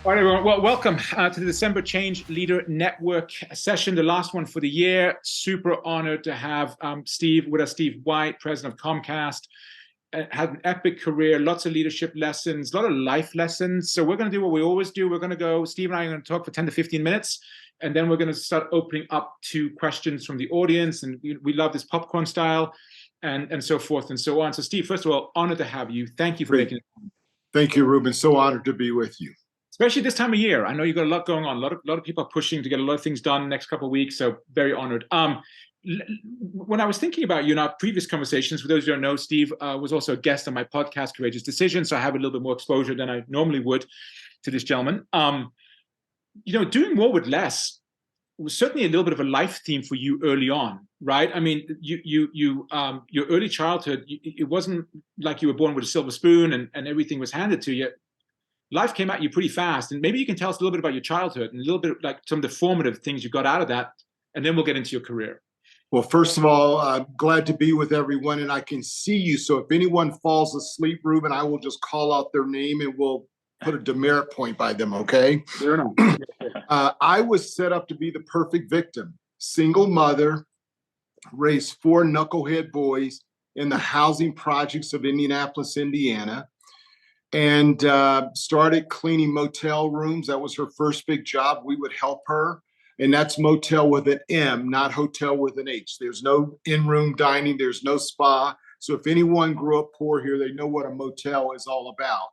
All right, everyone. Well, welcome to the December Change Leader Network session, the last one for the year. Super honored to have Steve with us, Steve White, president of Comcast. Had an epic career, lots of leadership lessons, a lot of life lessons. So we're going to do what we always do. We're going to go, Steve and I are going to talk for 10 to 15 minutes, and then we're going to start opening up to questions from the audience. And we love this popcorn style and so forth and so on. So Steve, first of all, honored to have you. Thank you for making it. Thank you, Ruben. So honored to be with you. Especially this time of year. I know you've got a lot going on. A lot of people are pushing to get a lot of things done next couple of weeks. So very honored. When I was thinking about you in our previous conversations, for those who don't know, Steve was also a guest on my podcast, Courageous Decision. So I have a little bit more exposure than I normally would to this gentleman. Doing more with less was certainly a little bit of a life theme for you early on, right? I mean, your early childhood, it wasn't like you were born with a silver spoon and everything was handed to you. Life came at you pretty fast. And maybe you can tell us a little bit about your childhood and a little bit like some of the formative things you got out of that. And then we'll get into your career. Well, first of all, I'm glad to be with everyone, and I can see you. So if anyone falls asleep, Ruben, I will just call out their name and we'll put a demerit point by them, okay? Fair enough. I was set up to be the perfect victim. Single mother, raised 4 knucklehead boys in the housing projects of Indianapolis, Indiana, and started cleaning motel rooms. That was her first big job. We would help her. And that's motel with an M, not hotel with an H. There's no in-room dining. There's no spa. So if anyone grew up poor here, they know what a motel is all about.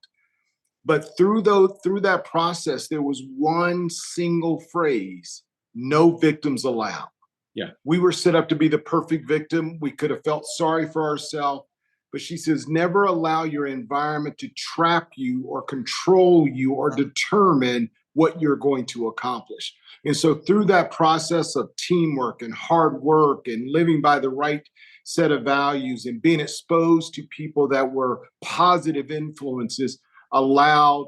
But through that process, there was one single phrase: no victims allowed. Yeah. We were set up to be the perfect victim. We could have felt sorry for ourselves. But she says, never allow your environment to trap you or control you or determine what you're going to accomplish. And so through that process of teamwork and hard work and living by the right set of values and being exposed to people that were positive influences allowed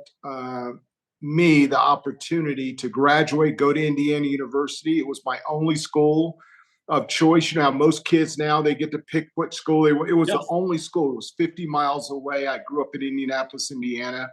me the opportunity to graduate, go to Indiana University. It was my only school of choice. You know how most kids now, they get to pick what school it was. Yes. The only school. It was 50 miles away. I grew up in Indianapolis, Indiana,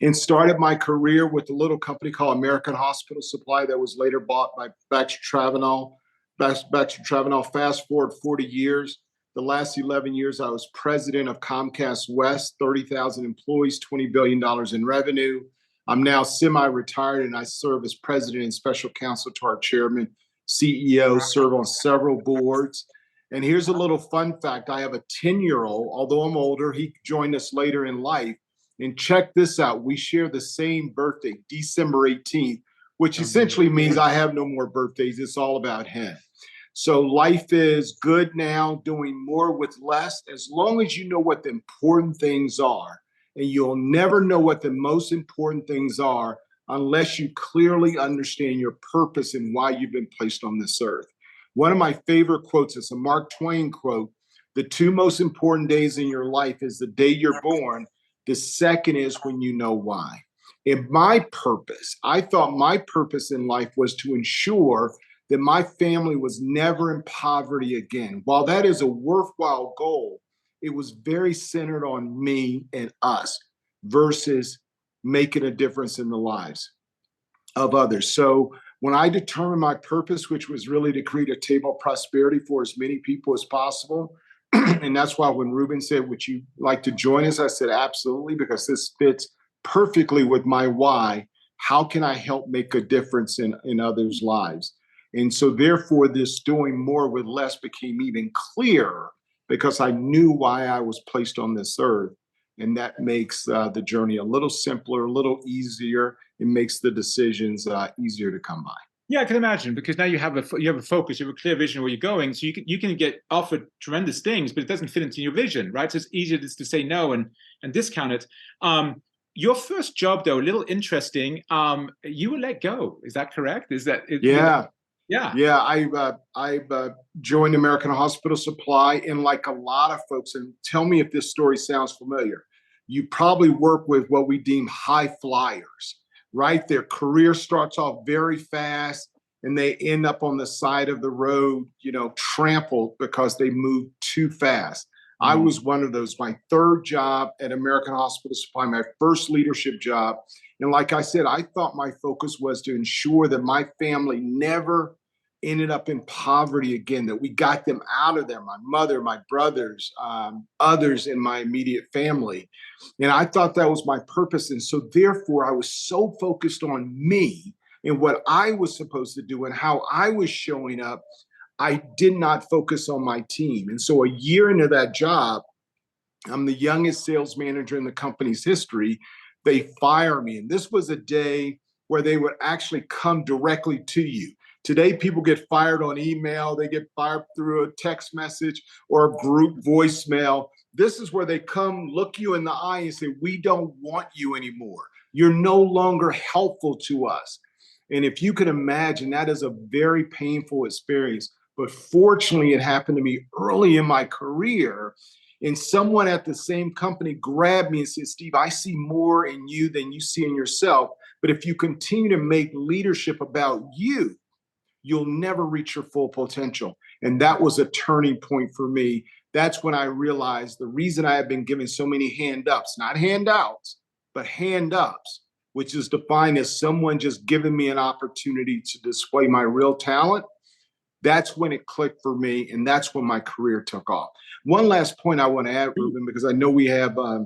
and started my career with a little company called American Hospital Supply that was later bought by Baxter Travanel. Fast forward 40 years. The last 11 years, I was president of Comcast West, 30,000 employees, $20 billion in revenue. I'm now semi-retired, and I serve as president and special counsel to our chairman, CEO, serve on several boards. And here's a little fun fact. I have a 10-year-old, although I'm older, he joined us later in life. And check this out. We share the same birthday, December 18th, which essentially means I have no more birthdays. It's all about him. So life is good now, doing more with less, as long as you know what the important things are. And you'll never know what the most important things are unless you clearly understand your purpose and why you've been placed on this earth. One of my favorite quotes is a Mark Twain quote: the 2 most important days in your life is the day you're born. The second is when you know why. And my purpose, I thought my purpose in life was to ensure that my family was never in poverty again. While that is a worthwhile goal, it was very centered on me and us versus making a difference in the lives of others. So when I determined my purpose, which was really to create a table of prosperity for as many people as possible, and that's why when Ruben said, would you like to join us? I said, absolutely, because this fits perfectly with my why. How can I help make a difference in others' lives? And so therefore, this doing more with less became even clearer because I knew why I was placed on this earth. And that makes the journey a little simpler, a little easier. It makes the decisions easier to come by. Yeah, I can imagine, because now you have a focus, you have a clear vision where you're going. So you can get offered tremendous things, but it doesn't fit into your vision, right? So it's easier just to say no and discount it. Your first job, though, a little interesting. You were let go. Is that correct? Is that? Yeah. Yeah. I joined American Hospital Supply, and like a lot of folks, and tell me if this story sounds familiar, you probably work with what we deem high flyers, right? Their career starts off very fast and they end up on the side of the road, trampled because they moved too fast. I was one of those. My third job at American Hospital Supply, my first leadership job, And like I said, I thought my focus was to ensure that my family never ended up in poverty again, that we got them out of there, my mother, my brothers, others in my immediate family. And I thought that was my purpose. And so therefore, I was so focused on me and what I was supposed to do and how I was showing up, I did not focus on my team. And so a year into that job, I'm the youngest sales manager in the company's history. They fire me. And this was a day where they would actually come directly to you. Today, people get fired on email, they get fired through a text message or a group voicemail. This is where they come look you in the eye and say, we don't want you anymore. You're no longer helpful to us. And if you can imagine, that is a very painful experience. But fortunately, it happened to me early in my career. And someone at the same company grabbed me and said, Steve, I see more in you than you see in yourself. But if you continue to make leadership about you, you'll never reach your full potential. And that was a turning point for me. That's when I realized the reason I have been given so many hand-ups, not handouts, but hand-ups, which is defined as someone just giving me an opportunity to display my real talent. That's when it clicked for me, and that's when my career took off. One last point I want to add, Ruben, because I know we have a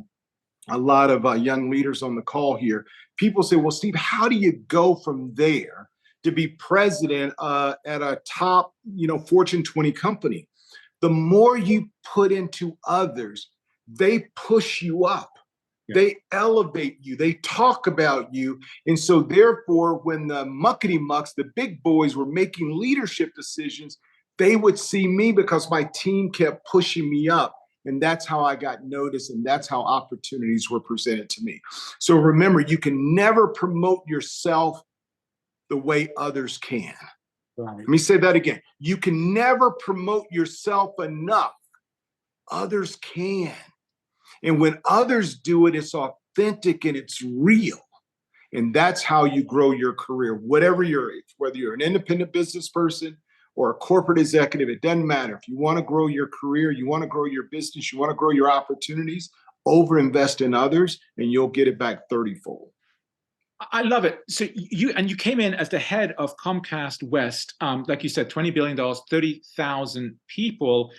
lot of young leaders on the call here. People say, well, Steve, how do you go from there to be president at a top, Fortune 20 company? The more you put into others, they push you up. Yeah. They elevate you. They talk about you. And so therefore, when the muckety mucks, the big boys were making leadership decisions, they would see me because my team kept pushing me up. And that's how I got noticed. And that's how opportunities were presented to me. So remember, you can never promote yourself the way others can. Right. Let me say that again. You can never promote yourself enough. Others can. And when others do it, it's authentic and it's real. And that's how you grow your career, whatever your age, whether you're an independent business person or a corporate executive, it doesn't matter. If you want to grow your career, you want to grow your business, you want to grow your opportunities, overinvest in others, and you'll get it back 30-fold. I love it. So you came in as the head of Comcast West, like you said, $20 billion, 30,000 people.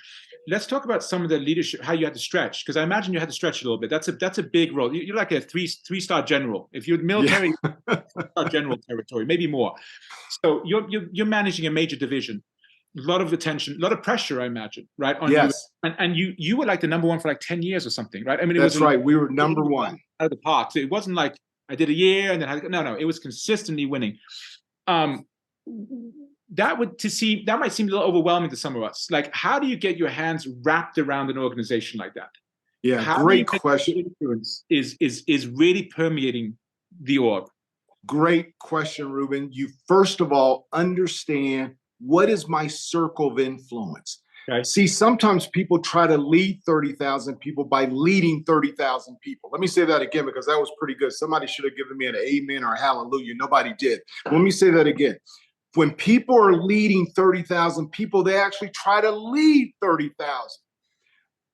Let's talk about some of the leadership, how you had to stretch, because I imagine you had to stretch a little bit. That's a big role. You're like a three-star general. If you're military, yeah. General territory, maybe more. So you're managing a major division, a lot of attention, a lot of pressure, I imagine, right? On yes. You. And you were like the number one for like 10 years or something, right? I mean, that's right. We were number one out of the park. So it wasn't like I did a year and then no, it was consistently winning. That might seem a little overwhelming to some of us. Like, how do you get your hands wrapped around an organization like that? Yeah, how great question. Influence is really permeating the org. Great question, Ruben. You first of all understand what is my circle of influence. Okay. See, sometimes people try to lead 30,000 people by leading 30,000 people. Let me say that again, because that was pretty good. Somebody should have given me an amen or a hallelujah. Nobody did. Let me say that again. When people are leading 30,000 people, they actually try to lead 30,000.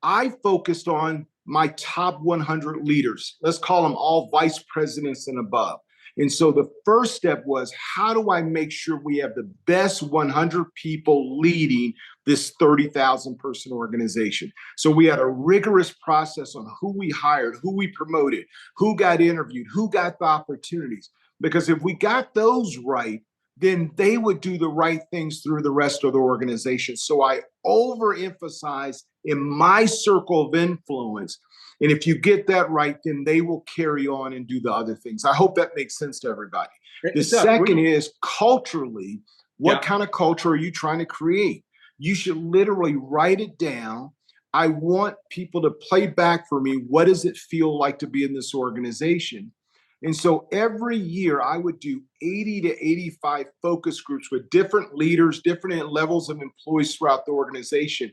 I focused on my top 100 leaders. Let's call them all vice presidents and above. And so the first step was, how do I make sure we have the best 100 people leading this 30,000 person organization? So we had a rigorous process on who we hired, who we promoted, who got interviewed, who got the opportunities. Because if we got those right, then they would do the right things through the rest of the organization. So I overemphasize in my circle of influence. And if you get that right, then they will carry on and do the other things. I hope that makes sense to everybody. The second is culturally, what kind of culture are you trying to create? You should literally write it down. I want people to play back for me. What does it feel like to be in this organization? And so every year I would do 80 to 85 focus groups with different leaders, different levels of employees throughout the organization.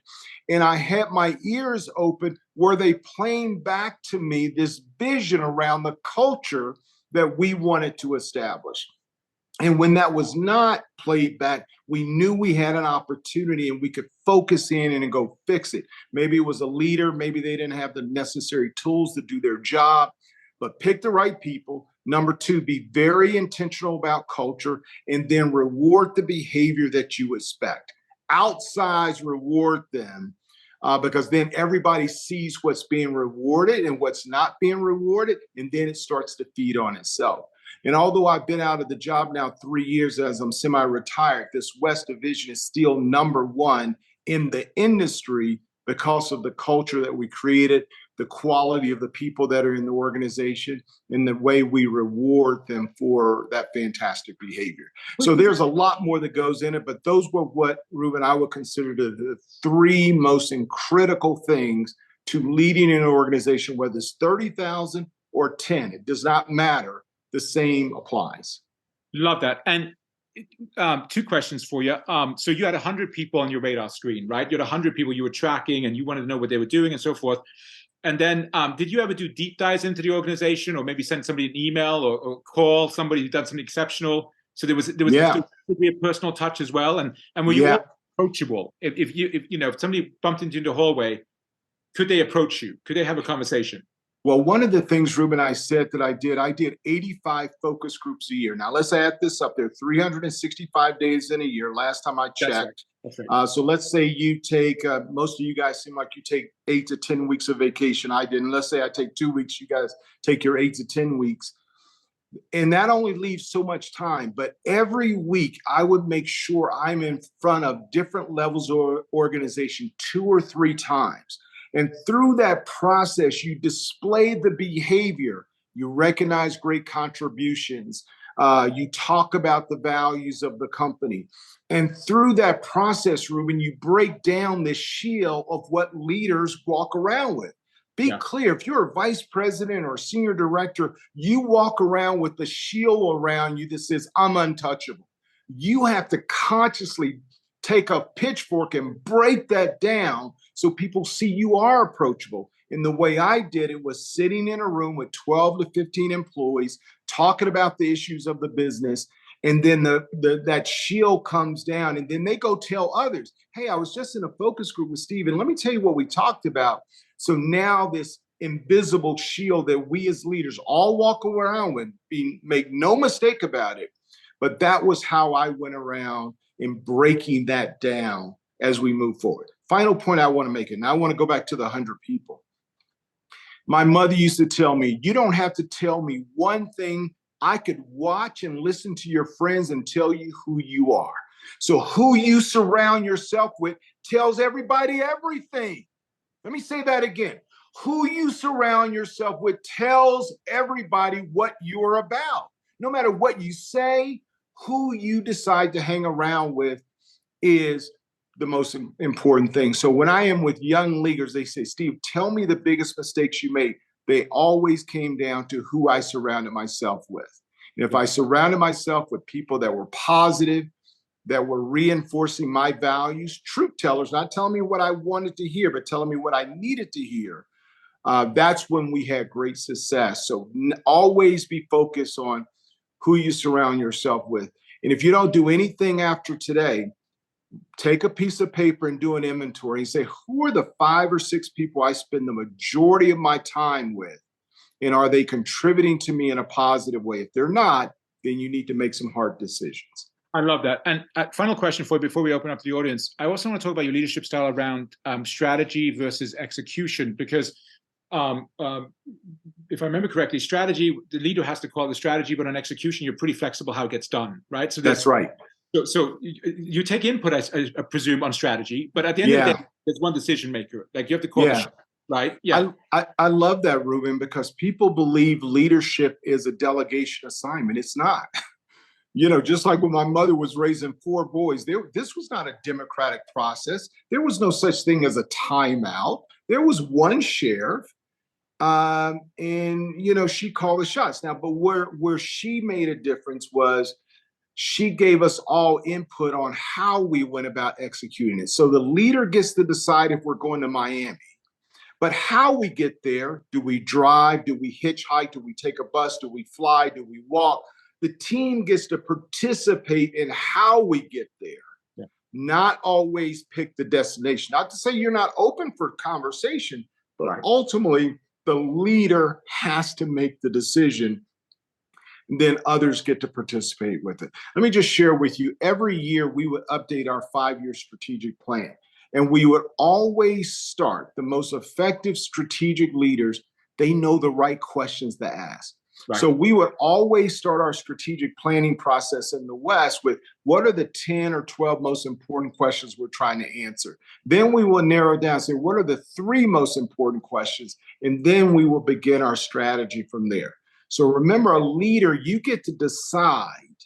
And I had my ears open where they playing back to me this vision around the culture that we wanted to establish. And when that was not played back, we knew we had an opportunity and we could focus in and go fix it. Maybe it was a leader, maybe they didn't have the necessary tools to do their job. But pick the right people, Number two, be very intentional about culture, and then reward the behavior that you expect. Outsize reward them, because then everybody sees what's being rewarded and what's not being rewarded, and then it starts to feed on itself. And although I've been out of the job now 3 years as I'm semi-retired, this West Division is still number one in the industry because of the culture that we created, the quality of the people that are in the organization, and the way we reward them for that fantastic behavior. So there's a lot more that goes in it, but those were what, Ruben, I would consider the three most critical things to leading an organization, whether it's 30,000 or 10. It does not matter. The same applies. Love that. And two questions for you. So you had 100 people on your radar screen, right? You had 100 people you were tracking and you wanted to know what they were doing and so forth. And then did you ever do deep dives into the organization, or maybe send somebody an email or call somebody who'd done something exceptional? So there was a personal touch as well. And were you all approachable? If somebody bumped into you in the hallway, could they approach you? Could they have a conversation? Well, one of the things, Ruben, I said that I did 85 focus groups a year. Now, let's add this up there, 365 days in a year, last time I checked. That's right. So let's say you take, most of you guys seem like you take 8 to 10 weeks of vacation. I didn't. Let's say I take 2 weeks, you guys take your 8 to 10 weeks. And that only leaves so much time. But every week, I would make sure I'm in front of different levels of organization 2 or 3 times. And through that process, you display the behavior, you recognize great contributions, you talk about the values of the company. And through that process, Ruben, you break down the shield of what leaders walk around with. Be clear, if you're a vice president or senior director, you walk around with the shield around you that says, I'm untouchable. You have to consciously take a pitchfork and break that down so people see you are approachable. And the way I did it was sitting in a room with 12 to 15 employees, talking about the issues of the business. And then that shield comes down, and then they go tell others, hey, I was just in a focus group with Steve, and let me tell you what we talked about. So now this invisible shield that we as leaders all walk around with, make no mistake about it. But that was how I went around in breaking that down as we move forward. Final point I want to make, and I want to go back to the 100 people. My mother used to tell me, you don't have to tell me one thing. I could watch and listen to your friends and tell you who you are. So who you surround yourself with tells everybody everything. Let me say that again. Who you surround yourself with tells everybody what you're about. No matter what you say, who you decide to hang around with is the most important thing. So when I am with young leaders, they say, Steve, tell me the biggest mistakes you made. They always came down to who I surrounded myself with. And if I surrounded myself with people that were positive, that were reinforcing my values, truth tellers, not telling me what I wanted to hear, but telling me what I needed to hear, that's when we had great success. So always be focused on who you surround yourself with. And if you don't do anything after today, take a piece of paper and do an inventory and say, who are the 5 or 6 people I spend the majority of my time with? And are they contributing to me in a positive way? If they're not, then you need to make some hard decisions. I love that. And final question for you before we open up to the audience. I also want to talk about your leadership style around strategy versus execution, because if I remember correctly, strategy, the leader has to call the strategy, but on execution, you're pretty flexible how it gets done, right? So that's right. So you take input, I presume, on strategy, but at the end of the day, there's one decision maker. Like you have to call the shot, right? Yeah. I love that, Ruben, because people believe leadership is a delegation assignment. It's not. You know, just like when my mother was raising 4 boys, this was not a democratic process. There was no such thing as a timeout. There was one sheriff, and, you know, she called the shots. Now, but where she made a difference was she gave us all input on how we went about executing it. So the leader gets to decide if we're going to Miami. But how we get there, do we drive? Do we hitchhike? Do we take a bus? Do we fly? Do we walk? The team gets to participate in how we get there, not always pick the destination. Not to say you're not open for conversation, but ultimately the leader has to make the decision and then others get to participate with it. Let me just share with you, every year we would update our 5-year strategic plan. And we would always start, the most effective strategic leaders, they know the right questions to ask. Right. So we would always start our strategic planning process in the West with what are the 10 or 12 most important questions we're trying to answer. Then we will narrow down, say, what are the 3 most important questions? And then we will begin our strategy from there. So remember, a leader, you get to decide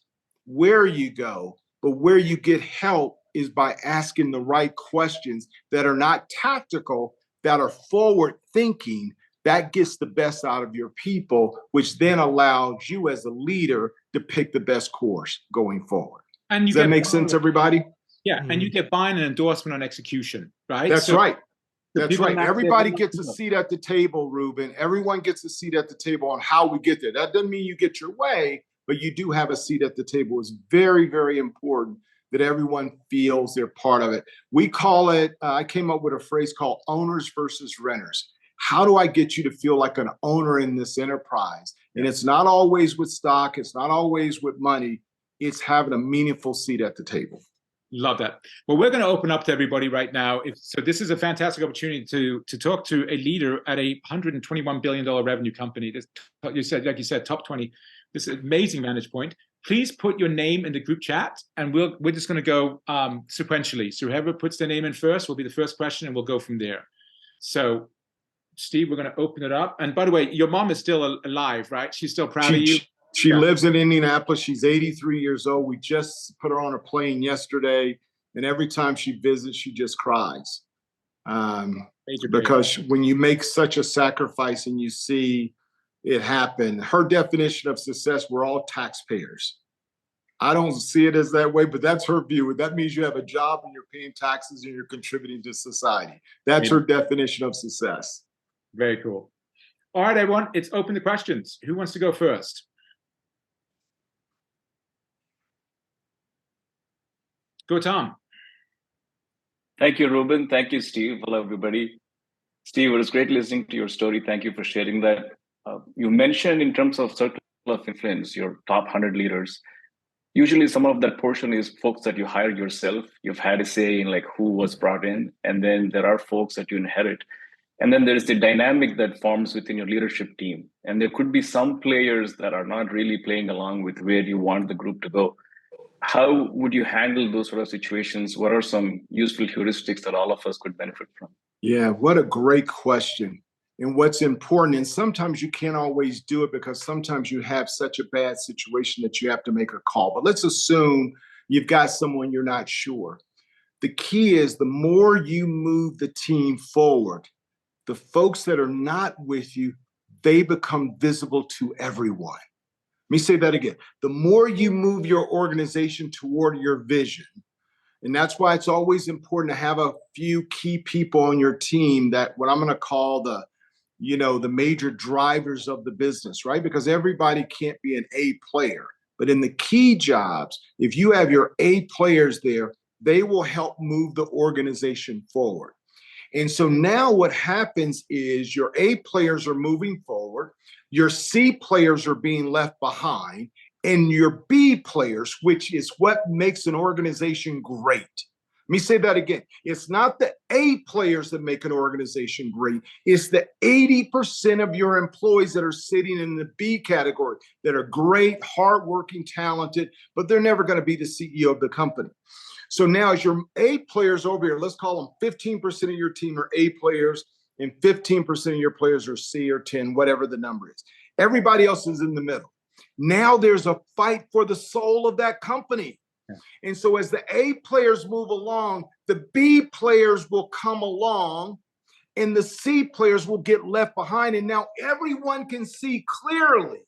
where you go, but where you get help is by asking the right questions that are not tactical, that are forward thinking. That gets the best out of your people, which then allows you as a leader to pick the best course going forward. And does that make sense, everybody? Yeah, and you get buy-in and endorsement on execution, right? That's right. That's right. Everybody gets a seat at the table, Ruben. Everyone gets a seat at the table on how we get there. That doesn't mean you get your way, but you do have a seat at the table. It's very, very important that everyone feels they're part of it. We call it, I came up with a phrase called owners versus renters. How do I get you to feel like an owner in this enterprise? And it's not always with stock. It's not always with money. It's having a meaningful seat at the table. Love that. Well, we're going to open up to everybody right now. So this is a fantastic opportunity to talk to a leader at a $121 billion revenue company. This, like you said, top 20. This is an amazing vantage point. Please put your name in the group chat, and we're just going to go sequentially. So whoever puts their name in first will be the first question, and we'll go from there. So Steve, we're going to open it up. And by the way, your mom is still alive, right? She's still proud of you? She lives in Indianapolis. She's 83 years old. We just put her on a plane yesterday. And every time she visits, she just cries. Because when you make such a sacrifice and you see it happen, her definition of success, we're all taxpayers. I don't see it as that way, but that's her view. That means you have a job and you're paying taxes and you're contributing to society. That's her definition of success. Very cool. All right, everyone, it's open to questions. Who wants to go first? Go, Tom. Thank you, Ruben. Thank you, Steve. Hello, everybody. Steve, it was great listening to your story. Thank you for sharing that. You mentioned in terms of circle of influence, your top 100 leaders. Usually some of that portion is folks that you hire yourself. You've had a say in like who was brought in, and then there are folks that you inherit. And then there's the dynamic that forms within your leadership team. And there could be some players that are not really playing along with where you want the group to go. How would you handle those sort of situations? What are some useful heuristics that all of us could benefit from? Yeah, what a great question. And what's important, and sometimes you can't always do it because sometimes you have such a bad situation that you have to make a call. But let's assume you've got someone you're not sure. The key is the more you move the team forward, the folks that are not with you, they become visible to everyone. Let me say that again. The more you move your organization toward your vision, and that's why it's always important to have a few key people on your team that what I'm going to call the major drivers of the business, right? Because everybody can't be an A player. But in the key jobs, if you have your A players there, they will help move the organization forward. And so now what happens is your A players are moving forward, your C players are being left behind, and your B players, which is what makes an organization great. Let me say that again. It's not the A players that make an organization great. It's the 80% of your employees that are sitting in the B category that are great, hardworking, talented, but they're never going to be the CEO of the company. So now as your A players over here, let's call them 15% of your team are A players and 15% of your players are C or 10, whatever the number is. Everybody else is in the middle. Now there's a fight for the soul of that company. Yeah. And so as the A players move along, the B players will come along and the C players will get left behind. And now everyone can see clearly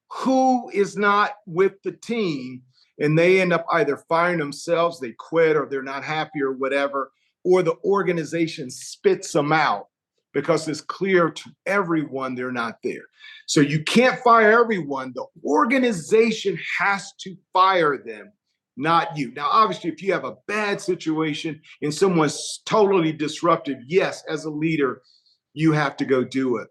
who is not with the team. And they end up either firing themselves, they quit, or they're not happy or whatever, or the organization spits them out because it's clear to everyone they're not there. So you can't fire everyone. The organization has to fire them, not you. Now, obviously, if you have a bad situation and someone's totally disruptive, yes, as a leader, you have to go do it.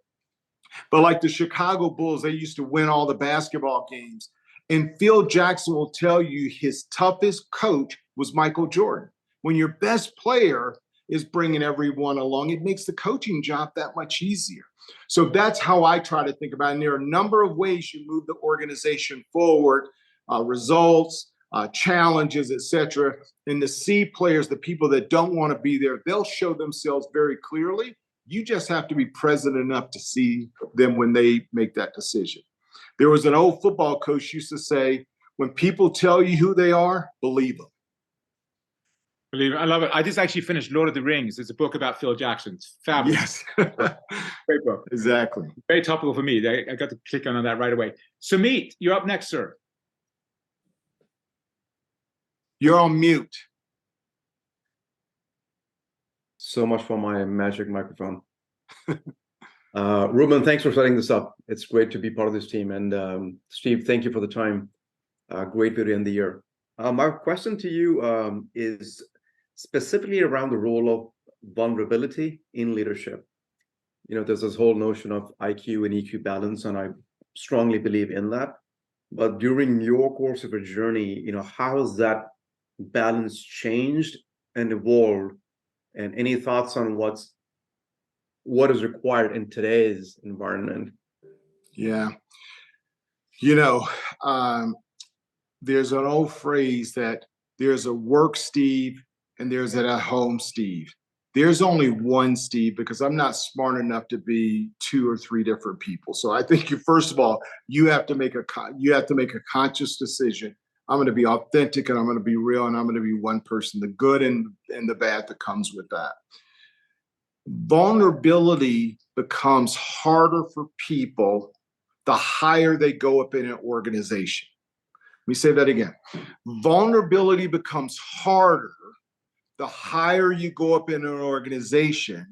But like the Chicago Bulls, they used to win all the basketball games. And Phil Jackson will tell you his toughest coach was Michael Jordan. When your best player is bringing everyone along, it makes the coaching job that much easier. So that's how I try to think about it. And there are a number of ways you move the organization forward, results, challenges, etc. And the C players, the people that don't want to be there, they'll show themselves very clearly. You just have to be present enough to see them when they make that decision. There was an old football coach used to say, when people tell you who they are, believe them. Believe it. I love it. I just actually finished Lord of the Rings. It's a book about Phil Jackson. It's fabulous. Yes. Great book. Exactly. Very topical for me. I got to click on that right away. Sumit, you're up next, sir. You're on mute. So much for my magic microphone. Ruben, thanks for setting this up. It's great to be part of this team. And Steve, thank you for the time. Great way to end the year. My question to you is specifically around the role of vulnerability in leadership. You know, there's this whole notion of IQ and EQ balance, and I strongly believe in that. But during your course of your journey, you know, how has that balance changed and evolved? And any thoughts on what is required in today's environment? Yeah. You know, there's an old phrase that there's a work Steve and there's an at home Steve. There's only one Steve, because I'm not smart enough to be 2 or 3 different people. So I think first of all, you have to make a conscious decision. I'm going to be authentic and I'm going to be real and I'm going to be one person, the good and the bad that comes with that. Vulnerability becomes harder for people the higher they go up in an organization. Let me say that again. Vulnerability becomes harder the higher you go up in an organization.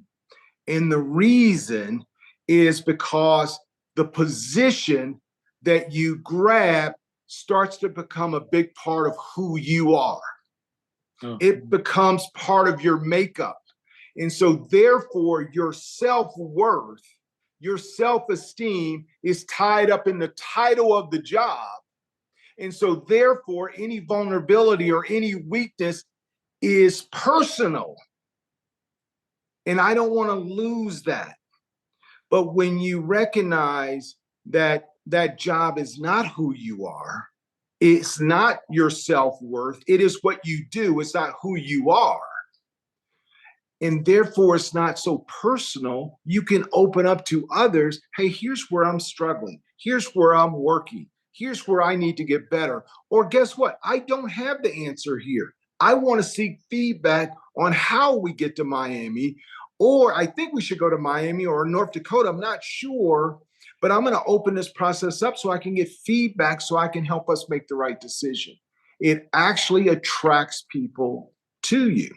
And the reason is because the position that you grab starts to become a big part of who you are. Oh. It becomes part of your makeup. And so therefore your self-worth, your self-esteem is tied up in the title of the job. And so therefore any vulnerability or any weakness is personal. And I don't want to lose that. But when you recognize that that job is not who you are, it's not your self-worth, it is what you do, it's not who you are. And therefore it's not so personal. You can open up to others. Hey, here's where I'm struggling. Here's where I'm working. Here's where I need to get better. Or guess what? I don't have the answer here. I want to seek feedback on how we get to Miami, or I think we should go to Miami or North Dakota. I'm not sure, but I'm going to open this process up so I can get feedback so I can help us make the right decision. It actually attracts people to you.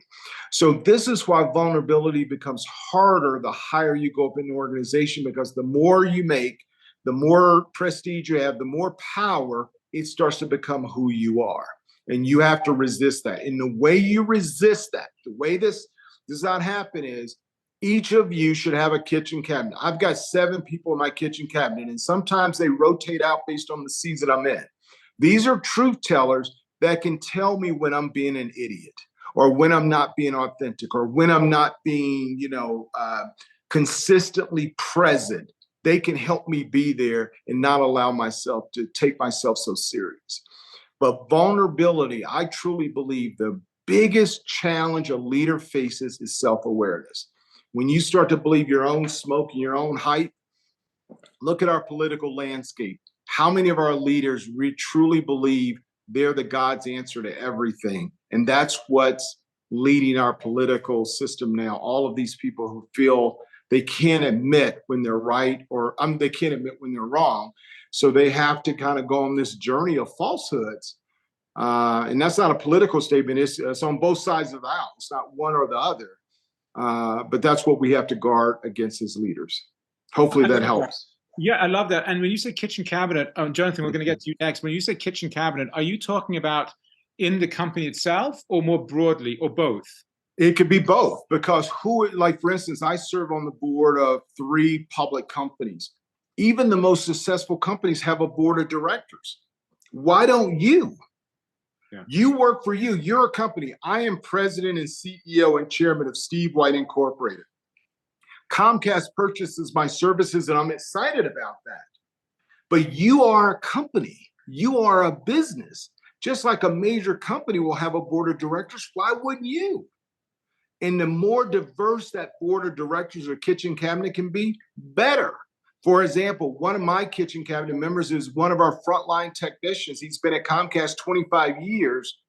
So this is why vulnerability becomes harder the higher you go up in the organization, because the more you make, the more prestige you have, the more power, it starts to become who you are. And you have to resist that. And the way you resist that, the way this does not happen is each of you should have a kitchen cabinet. I've got 7 people in my kitchen cabinet, and sometimes they rotate out based on the season I'm in. These are truth tellers that can tell me when I'm being an idiot, or when I'm not being authentic, or when I'm not being, consistently present. They can help me be there and not allow myself to take myself so serious. But vulnerability, I truly believe the biggest challenge a leader faces is self-awareness. When you start to believe your own smoke and your own hype, look at our political landscape. How many of our leaders truly believe they're the God's answer to everything? And that's what's leading our political system now. All of these people who feel they can't admit when they're right, or they can't admit when they're wrong. So they have to kind of go on this journey of falsehoods. And that's not a political statement. It's on both sides of the aisle. It's not one or the other. But that's what we have to guard against as leaders. Hopefully that helps. Yeah, I love that. And when you say kitchen cabinet, Jonathan, we're going to get to you next. When you say kitchen cabinet, are you talking about in the company itself, or more broadly, or both? It could be both, because like for instance, I serve on the board of 3 public companies. Even the most successful companies have a board of directors. Why don't you? Yeah. You work for you. You're a company. I am president and CEO and chairman of Steve White Incorporated. Comcast purchases my services, and I'm excited about that. But you are a company. You are a business. Just like a major company will have a board of directors, why wouldn't you? And the more diverse that board of directors or kitchen cabinet can be, better. For example, one of my kitchen cabinet members is one of our frontline technicians. He's been at Comcast 25 years.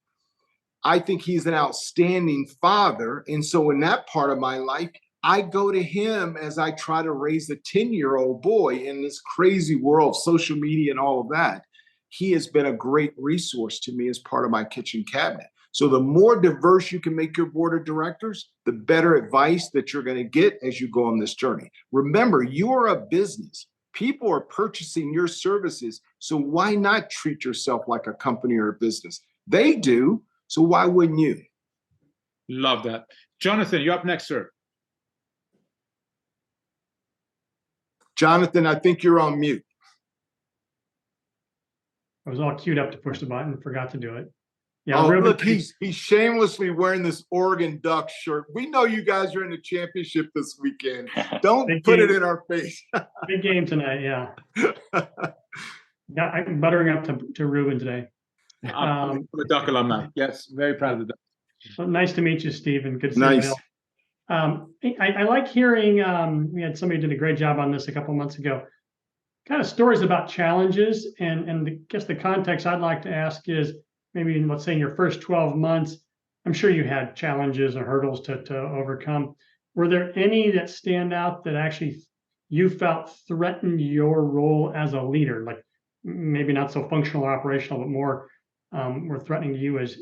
I think he's an outstanding father. And so in that part of my life, I go to him as I try to raise a 10-year-old boy in this crazy world, social media and all of that. He has been a great resource to me as part of my kitchen cabinet. So the more diverse you can make your board of directors, the better advice that you're going to get as you go on this journey. Remember, you are a business. People are purchasing your services. So why not treat yourself like a company or a business? They do. So why wouldn't you? Love that. Jonathan, you're up next, sir. Jonathan, I think you're on mute. I was all queued up to push the button, forgot to do it. Yeah, Oh, Ruben, look, he's shamelessly wearing this Oregon Ducks shirt. We know you guys are in the championship this weekend. Don't Big put game. it in our face. big game tonight. Yeah, I'm buttering up to Ruben today. I'm a Duck alumni. Yes, very proud of the Duck. Well, nice to meet you, Steve, and good to see Nice. you. I like hearing. We had somebody who did a great job on this a couple months ago. Kind of stories about challenges, and I guess the context I'd like to ask is maybe, let's say, in your first 12 months, I'm sure you had challenges and hurdles to overcome. Were there any that stand out that actually you felt threatened your role as a leader? Like maybe not so functional or operational, but more were threatening to you as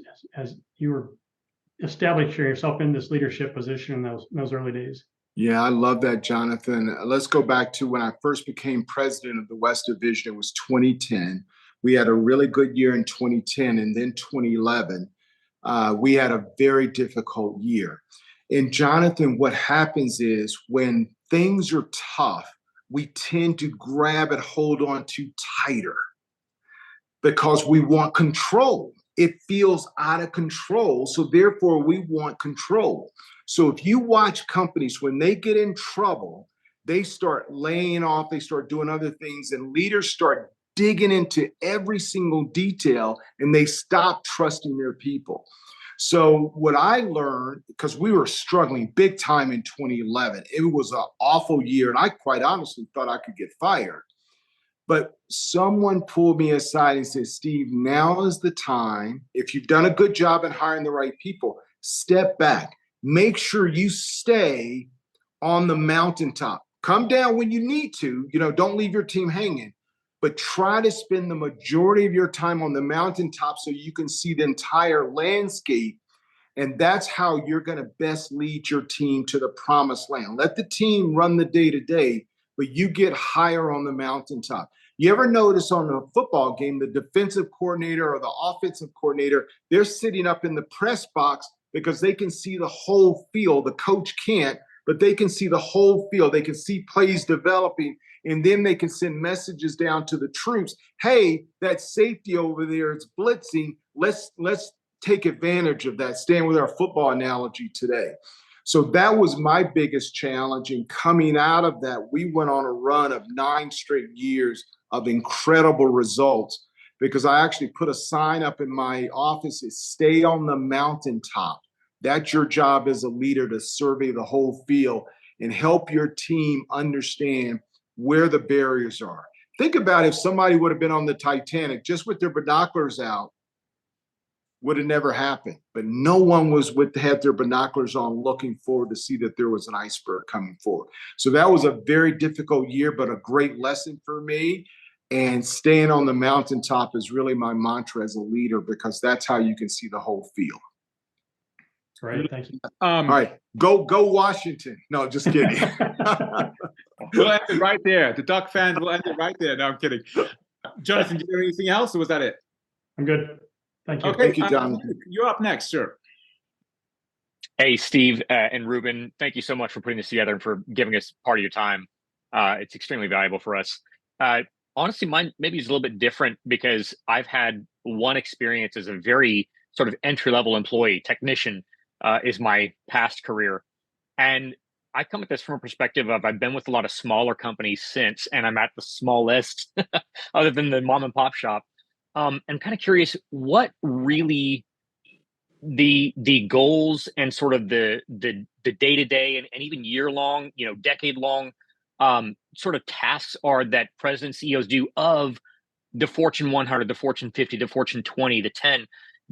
you were establishing yourself in this leadership position in those early days? Yeah, I love that, Jonathan. Let's go back to when I first became president of the West Division. It was 2010. We had a really good year in 2010, and then 2011, we had a very difficult year. And Jonathan, what happens is when things are tough, we tend to grab and hold on to tighter because we want control. It feels out of control, so therefore we want control. So if you watch companies, when they get in trouble, they start laying off, they start doing other things, and leaders start digging into every single detail, and they stop trusting their people. So what I learned, because we were struggling big time in 2011, it was an awful year, and I quite honestly thought I could get fired. But someone pulled me aside and said, Steve, now is the time. If you've done a good job in hiring the right people, step back. Make sure you stay on the mountaintop. Come down when you need to, don't leave your team hanging, but try to spend the majority of your time on the mountaintop so you can see the entire landscape. And that's how you're going to best lead your team to the promised land. Let the team run the day-to-day, but you get higher on the mountaintop. You ever notice on a football game, the defensive coordinator or the offensive coordinator, they're sitting up in the press box because they can see the whole field. The coach can't, but they can see the whole field. They can see plays developing, and then they can send messages down to the troops. Hey, that safety over there is blitzing. Let's take advantage of that. Staying with our football analogy today. So that was my biggest challenge. And coming out of that, we went on a run of 9 straight years of incredible results, because I actually put a sign up in my office that stay on the mountaintop. That's your job as a leader, to survey the whole field and help your team understand where the barriers are. Think about if somebody would have been on the Titanic just with their binoculars out, would have never happened. But no one had their binoculars on looking forward to see that there was an iceberg coming forward. So that was a very difficult year, but a great lesson for me. And staying on the mountaintop is really my mantra as a leader, because that's how you can see the whole field. Great, thank you. All right, go Washington. No, just kidding. We'll end it right there. The Duck fans will end it right there. No, I'm kidding. Jonathan, do you have anything else, or was that it? I'm good. Thank you. Okay, Thank you, Jonathan. You're up next, sir. Hey, Steve and Ruben, thank you so much for putting this together and for giving us part of your time. It's extremely valuable for us. Honestly, mine maybe is a little bit different because I've had one experience as a very sort of entry-level employee. Technician is my past career. And I come at this from a perspective of I've been with a lot of smaller companies since, and I'm at the smallest other than the mom and pop shop. I'm kind of curious what really the goals and sort of the day-to-day and even year-long, decade-long sort of tasks are that presidents, CEOs do of the Fortune 100, the Fortune 50, the Fortune 20, the 10,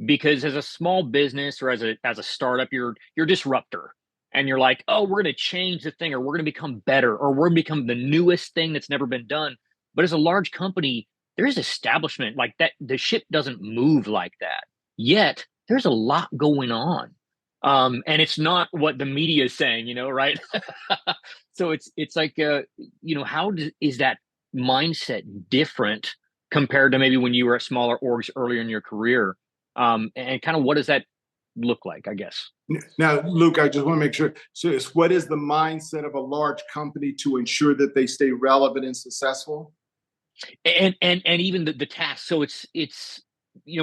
because as a small business or as a startup, you're a disruptor, and you're like, oh, we're going to change the thing, or we're going to become better, or we're going to become the newest thing that's never been done. But as a large company, there is establishment like that. The ship doesn't move like that. Yet there's a lot going on, and it's not what the media is saying, right? So it's like, is that mindset different compared to maybe when you were at smaller orgs earlier in your career? And kind of what does that look like, I guess? Now, Luke, I just want to make sure. So it's what is the mindset of a large company to ensure that they stay relevant and successful? And even the task. So it's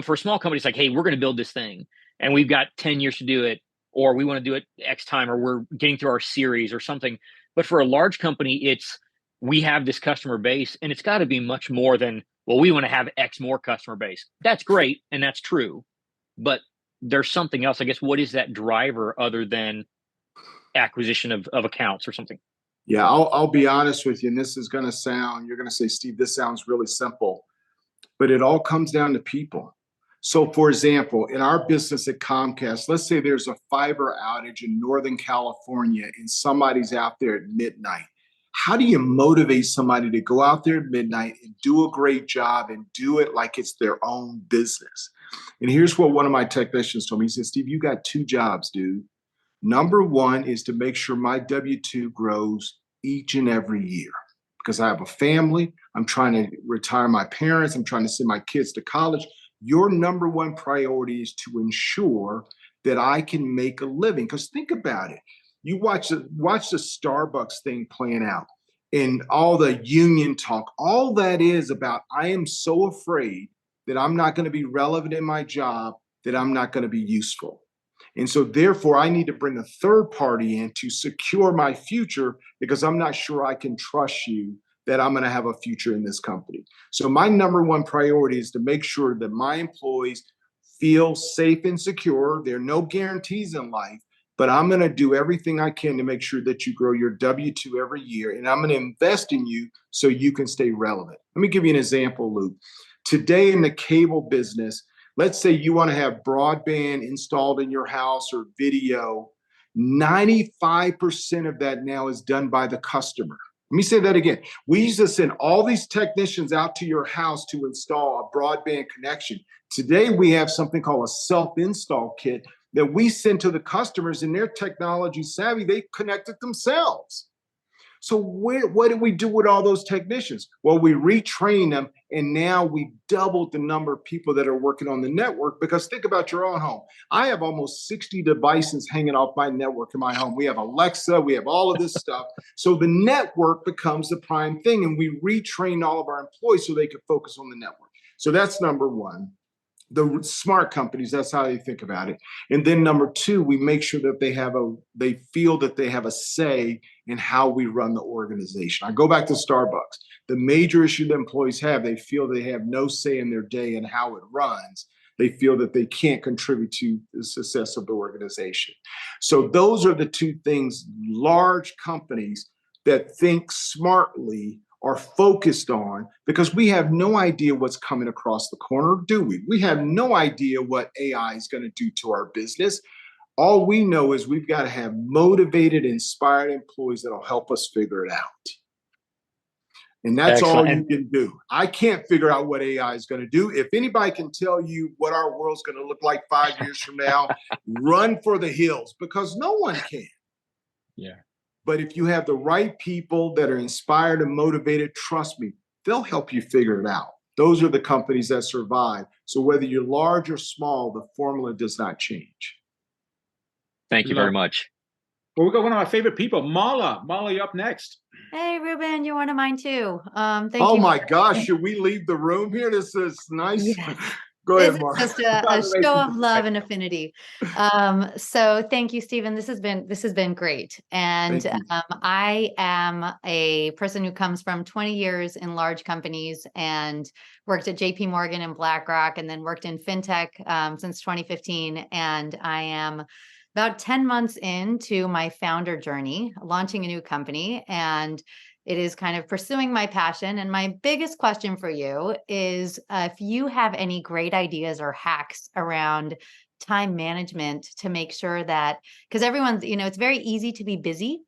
for a small company, it's like, hey, we're going to build this thing and we've got 10 years to do it, or we want to do it X time, or we're getting through our series or something. But for a large company, it's we have this customer base, and it's got to be much more than, well, we want to have X more customer base. That's great, and that's true. But there's something else, I guess. What is that driver other than acquisition of accounts or something? Yeah, I'll be honest with you, and this is going to sound, you're going to say, Steve, this sounds really simple, but it all comes down to people. So, for example, in our business at Comcast, let's say there's a fiber outage in Northern California and somebody's out there at midnight. How do you motivate somebody to go out there at midnight and do a great job and do it like it's their own business? And here's what one of my technicians told me. He said, Steve, you got two jobs, dude. Number one is to make sure my W-2 grows each and every year, because I have a family. I'm trying to retire my parents. I'm trying to send my kids to college. Your number one priority is to ensure that I can make a living. Because think about it. You watch the Starbucks thing playing out and all the union talk. All that is about, I am so afraid that I'm not going to be relevant in my job, that I'm not going to be useful. And so therefore, I need to bring a third party in to secure my future, because I'm not sure I can trust you that I'm going to have a future in this company. So my number one priority is to make sure that my employees feel safe and secure. There are no guarantees in life, but I'm going to do everything I can to make sure that you grow your W-2 every year. And I'm going to invest in you so you can stay relevant. Let me give you an example, Luke. Today in the cable business, let's say you want to have broadband installed in your house or video. 95% of that now is done by the customer. Let me say that again. We used to send all these technicians out to your house to install a broadband connection. Today, we have something called a self-install kit that we send to the customers, and they're technology savvy. They connect it themselves. So what did we do with all those technicians? Well, we retrained them, and now we doubled the number of people that are working on the network. Because think about your own home. I have almost 60 devices hanging off my network in my home. We have Alexa, we have all of this stuff. So the network becomes the prime thing, and we retrain all of our employees so they could focus on the network. So that's number one. The smart companies, that's how they think about it. And then number two, we make sure that they feel that they have a say in how we run the organization. I go back to Starbucks. The major issue that employees have, they feel they have no say in their day and how it runs. They feel that they can't contribute to the success of the organization. So those are the two things large companies that think smartly are focused on, because we have no idea what's coming across the corner, do we? We have no idea what AI is going to do to our business. All we know is we've got to have motivated, inspired employees that'll help us figure it out. And that's Excellent. all you can do. I can't figure out what AI is going to do. If anybody can tell you what our world's going to look like 5 years from now, run for the hills, because no one can. Yeah. But if you have the right people that are inspired and motivated, trust me, they'll help you figure it out. Those are the companies that survive. So whether you're large or small, the formula does not change. Thank you very much. Well, we got one of my favorite people, Mala. Mala, you're up next. Hey, Ruben, you're one of mine too. Thank Oh you. my gosh, should we leave the room here? This is nice. Yes. Go This ahead, is Mark. just a show of love and affinity. So thank you, Stephen. This has been great. And Thank you. I am a person who comes from 20 years in large companies and worked at JP Morgan and BlackRock, and then worked in fintech since 2015. And I am about 10 months into my founder journey, launching a new company, and it is kind of pursuing my passion. And my biggest question for you is if you have any great ideas or hacks around time management to make sure that, because everyone's, it's very easy to be busy.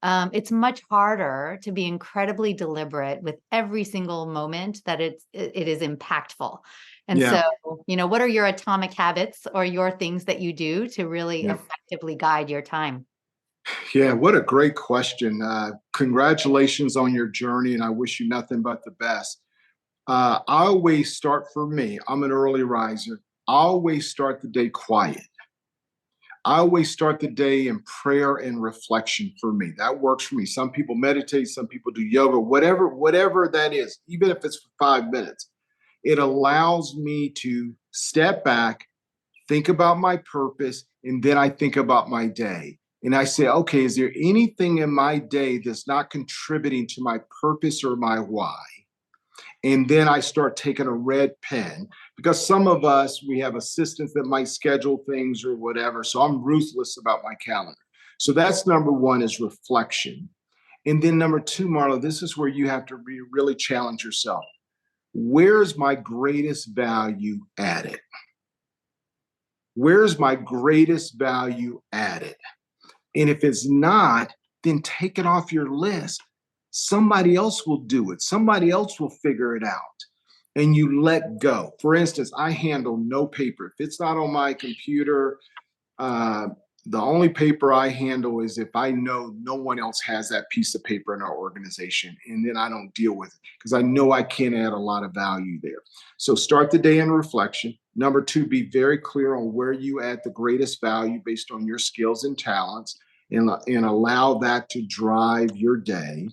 It's much harder to be incredibly deliberate with every single moment that it is impactful. And Yeah. so, what are your atomic habits or your things that you do to really effectively guide your time? Yeah, what a great question. Congratulations on your journey, and I wish you nothing but the best. I always start, for me, I'm an early riser. I always start the day quiet. I always start the day in prayer and reflection for me. That works for me. Some people meditate, some people do yoga, whatever that is, even if it's for 5 minutes. It allows me to step back, think about my purpose, and then I think about my day. And I say, okay, is there anything in my day that's not contributing to my purpose or my why? And then I start taking a red pen, because some of us, we have assistants that might schedule things or whatever. So I'm ruthless about my calendar. So that's number one, is reflection. And then number two, Marla, this is where you have to really challenge yourself. Where's my greatest value added? Where's my greatest value added? And if it's not, then take it off your list. Somebody else will do it. Somebody else will figure it out. And you let go. For instance, I handle no paper. If it's not on my computer, the only paper I handle is if I know no one else has that piece of paper in our organization, and then I don't deal with it because I know I can't add a lot of value there. So start the day in reflection. Number two, be very clear on where you add the greatest value based on your skills and talents, and allow that to drive your day.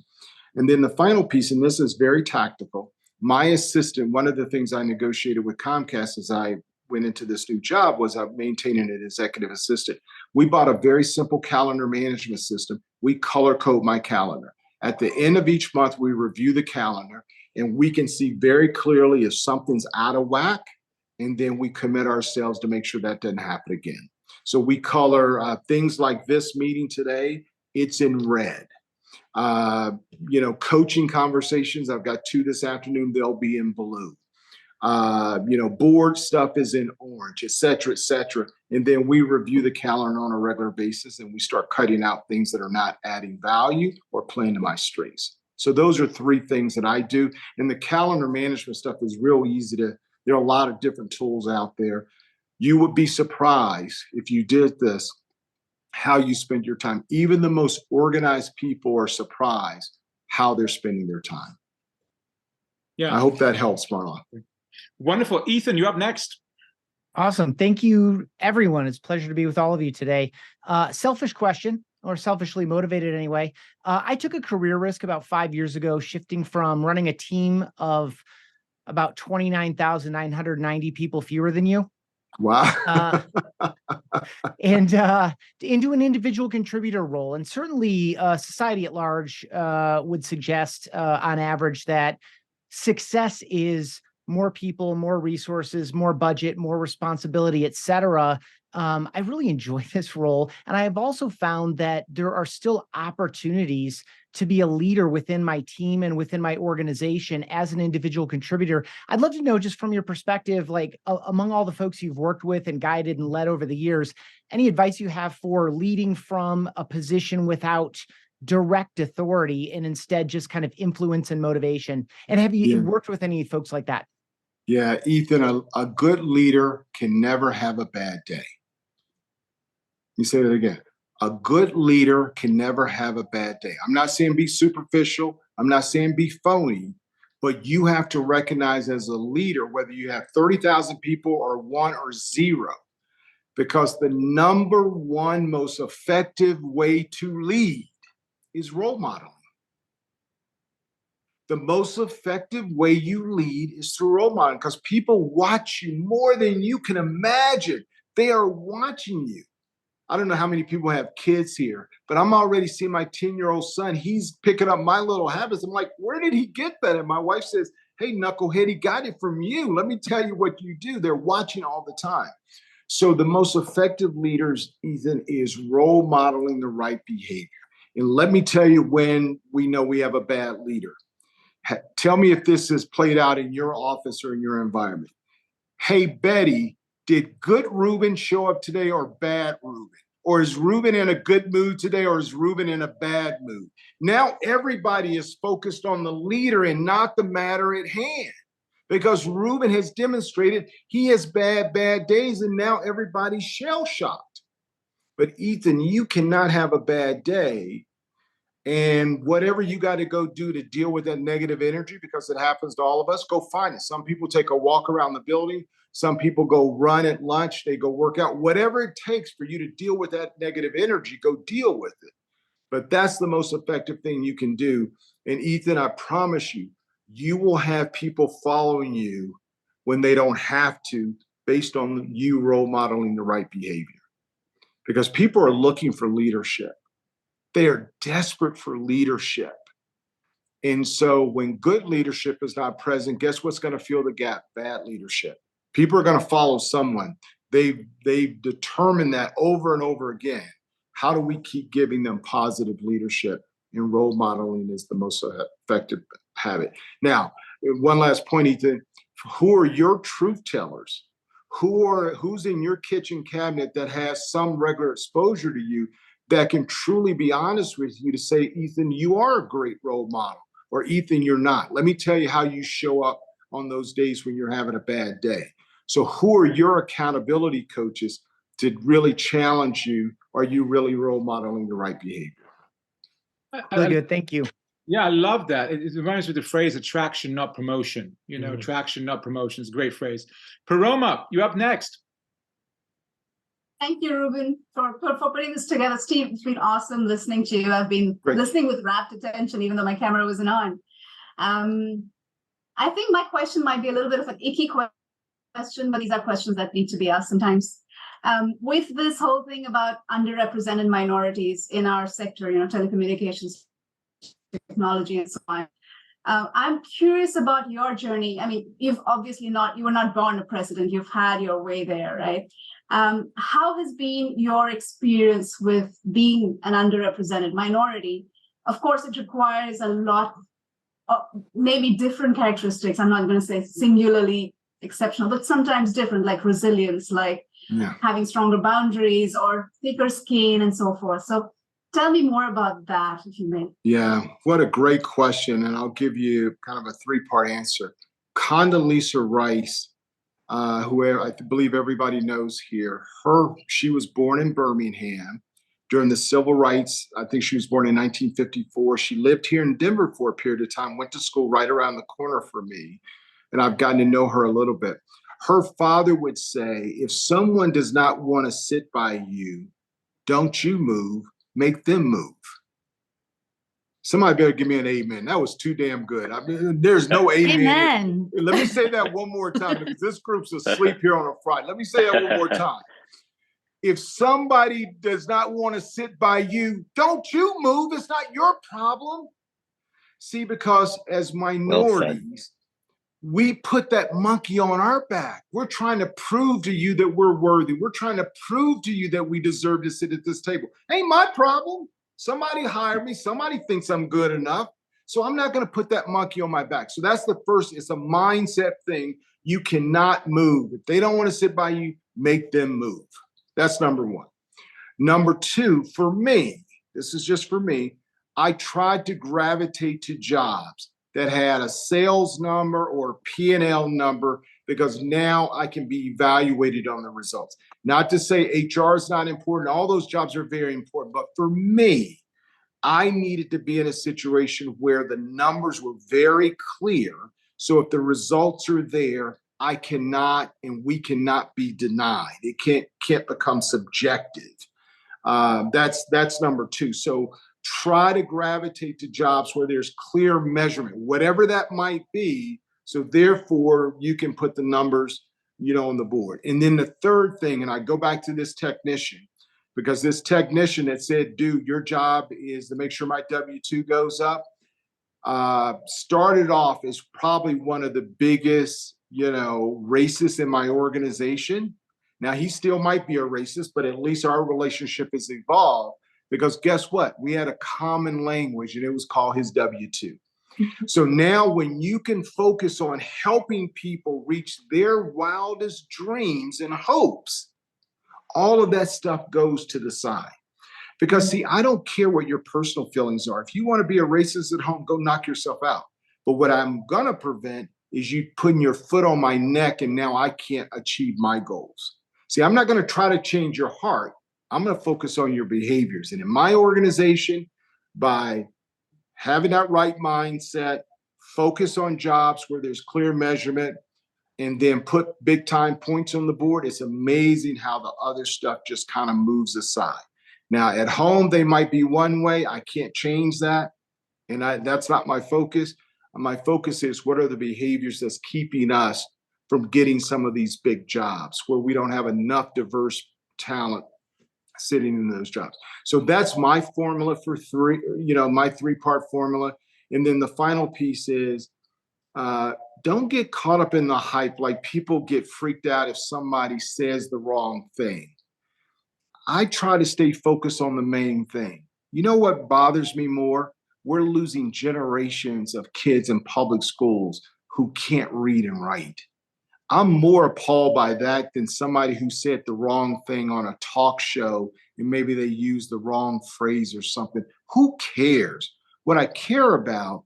And then the final piece, and this is very tactical, my assistant, one of the things I negotiated with Comcast as I went into this new job was maintaining an executive assistant. We bought a very simple calendar management system. We color code my calendar. At the end of each month, we review the calendar, and we can see very clearly if something's out of whack, and then we commit ourselves to make sure that doesn't happen again. So we color things like this meeting today, it's in red. Coaching conversations, I've got 2 this afternoon, they'll be in blue. Board stuff is in orange, et cetera, et cetera. And then we review the calendar on a regular basis, and we start cutting out things that are not adding value or playing to my strengths. So those are 3 things that I do. And the calendar management stuff is real easy there are a lot of different tools out there. You would be surprised if you did this, how you spend your time. Even the most organized people are surprised how they're spending their time. Yeah. I hope that helps, Marla. Wonderful. Ethan, you're up next. Awesome. Thank you, everyone. It's a pleasure to be with all of you today. Selfish question, or selfishly motivated anyway. I took a career risk about 5 years ago, shifting from running a team of about 29,990 people fewer than you. Wow. And into an individual contributor role. And certainly society at large would suggest on average that success is more people, more resources, more budget, more responsibility, et cetera. I really enjoy this role. And I have also found that there are still opportunities to be a leader within my team and within my organization as an individual contributor. I'd love to know, just from your perspective, like among all the folks you've worked with and guided and led over the years, any advice you have for leading from a position without direct authority and instead just kind of influence and motivation? And have you worked with any folks like that? Yeah, Ethan, a good leader can never have a bad day. Let me say that again. A good leader can never have a bad day. I'm not saying be superficial. I'm not saying be phony, but you have to recognize as a leader, whether you have 30,000 people or 1 or 0, because the number one most effective way to lead is role modeling. The most effective way you lead is through role modeling, because people watch you more than you can imagine. They are watching you. I don't know how many people have kids here, but I'm already seeing my 10-year-old son. He's picking up my little habits. I'm like, where did he get that? And my wife says, hey, knucklehead, he got it from you. Let me tell you what you do. They're watching all the time. So the most effective leaders, Ethan, is role modeling the right behavior. And let me tell you when we know we have a bad leader. Tell me if this is played out in your office or in your environment. Hey, Betty, did good Ruben show up today or bad Ruben? Or is Ruben in a good mood today or is Ruben in a bad mood? Now everybody is focused on the leader and not the matter at hand, because Ruben has demonstrated he has bad days and now everybody's shell-shocked. But Ethan, you cannot have a bad day, and whatever you got to go do to deal with that negative energy, because it happens to all of us, go find it. Some people take a walk around the building. Some people go run at lunch. They go work out. Whatever it takes for you to deal with that negative energy, go deal with it. But that's the most effective thing you can do. And Ethan, I promise you, you will have people following you when they don't have to, based on you role modeling the right behavior. Because people are looking for leadership. They are desperate for leadership. And so when good leadership is not present, guess what's going to fill the gap? Bad leadership. People are going to follow someone. They've determined that over and over again. How do we keep giving them positive leadership? And role modeling is the most effective habit. Now, one last point, Ethan. Who are your truth tellers? Who's in your kitchen cabinet that has some regular exposure to you, that can truly be honest with you to say, Ethan, you are a great role model, or Ethan, you're not. Let me tell you how you show up on those days when you're having a bad day. So who are your accountability coaches to really challenge you? Are you really role modeling the right behavior? Really good. Thank you. Yeah, I love that. It reminds me of the phrase attraction, not promotion. Attraction, not promotion is a great phrase. Paroma, you're up next. Thank you, Ruben, for putting this together. Steve, it's been awesome listening to you. I've been listening with rapt attention, even though my camera wasn't on. I think my question might be a little bit of an icky question, but these are questions that need to be asked sometimes. With this whole thing about underrepresented minorities in our sector, telecommunications, technology, and so on. I'm curious about your journey. I mean, you were not born a president. You've had your way there, right? How has been your experience with being an underrepresented minority? Of course, it requires a lot of maybe different characteristics. I'm not going to say singularly exceptional, but sometimes different, like resilience, like having stronger boundaries or thicker skin and so forth. So tell me more about that, if you may. Yeah, what a great question. And I'll give you kind of a three-part answer. Condoleezza Rice, who I believe everybody knows here, she was born in Birmingham during the civil rights. I think she was born in 1954. She lived here in Denver for a period of time, went to school right around the corner from me, and I've gotten to know her a little bit. Her father would say, if someone does not want to sit by you, don't you move, make them move. Somebody better give me an amen. That was too damn good. I mean, there's no amen. Amen. Let me say that one more time, because this group's asleep here on a Friday. Let me say that one more time. If somebody does not want to sit by you, don't you move. It's not your problem. See, because as minorities, we put that monkey on our back. We're trying to prove to you that we're worthy. We're trying to prove to you that we deserve to sit at this table. Ain't my problem. Somebody hired me. Somebody thinks I'm good enough. So I'm not going to put that monkey on my back. So that's the first. It's a mindset thing. You cannot move. If they don't want to sit by you, make them move. That's number one. Number two, for me, this is just for me, I tried to gravitate to jobs that had a sales number or P&L number, because now I can be evaluated on the results. Not to say HR is not important. All those jobs are very important. But for me, I needed to be in a situation where the numbers were very clear. So if the results are there, I cannot and we cannot be denied. It can't become subjective. That's number two. So try to gravitate to jobs where there's clear measurement, whatever that might be. So therefore, you can put the numbers, on the board. And then the third thing, and I go back to this technician, because this technician that said, dude, your job is to make sure my W-2 goes up, started off as probably one of the biggest, racists in my organization. Now, he still might be a racist, but at least our relationship has evolved, because guess what? We had a common language, and it was called his W-2. So now when you can focus on helping people reach their wildest dreams and hopes, all of that stuff goes to the side. Because see, I don't care what your personal feelings are. If you want to be a racist at home, go knock yourself out. But what I'm going to prevent is you putting your foot on my neck and now I can't achieve my goals. See, I'm not going to try to change your heart. I'm going to focus on your behaviors. And in my organization, by having that right mindset, focus on jobs where there's clear measurement, and then put big time points on the board, it's amazing how the other stuff just kind of moves aside. Now, at home, they might be one way. I can't change that. And that's not my focus. My focus is what are the behaviors that's keeping us from getting some of these big jobs where we don't have enough diverse talent sitting in those jobs. So that's my formula for three, my 3-part formula. And then the final piece is don't get caught up in the hype. Like people get freaked out if somebody says the wrong thing. I try to stay focused on the main thing. You know what bothers me more? We're losing generations of kids in public schools who can't read and write. I'm more appalled by that than somebody who said the wrong thing on a talk show and maybe they used the wrong phrase or something. Who cares? What I care about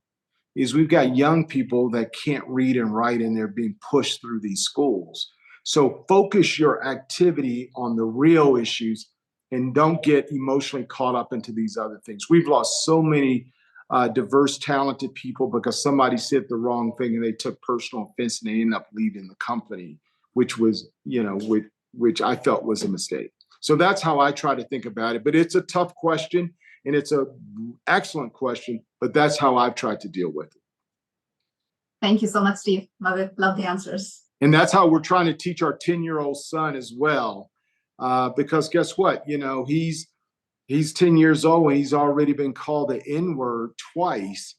is we've got young people that can't read and write and they're being pushed through these schools. So focus your activity on the real issues and don't get emotionally caught up into these other things. We've lost so many diverse, talented people because somebody said the wrong thing and they took personal offense and they ended up leaving the company, which was, which I felt was a mistake. So that's how I try to think about it. But it's a tough question and it's an excellent question, but that's how I've tried to deal with it. Thank you so much, Steve. Love it. Love the answers. And that's how we're trying to teach our 10-year-old son as well. Because guess what? He's 10 years old and he's already been called the N-word twice,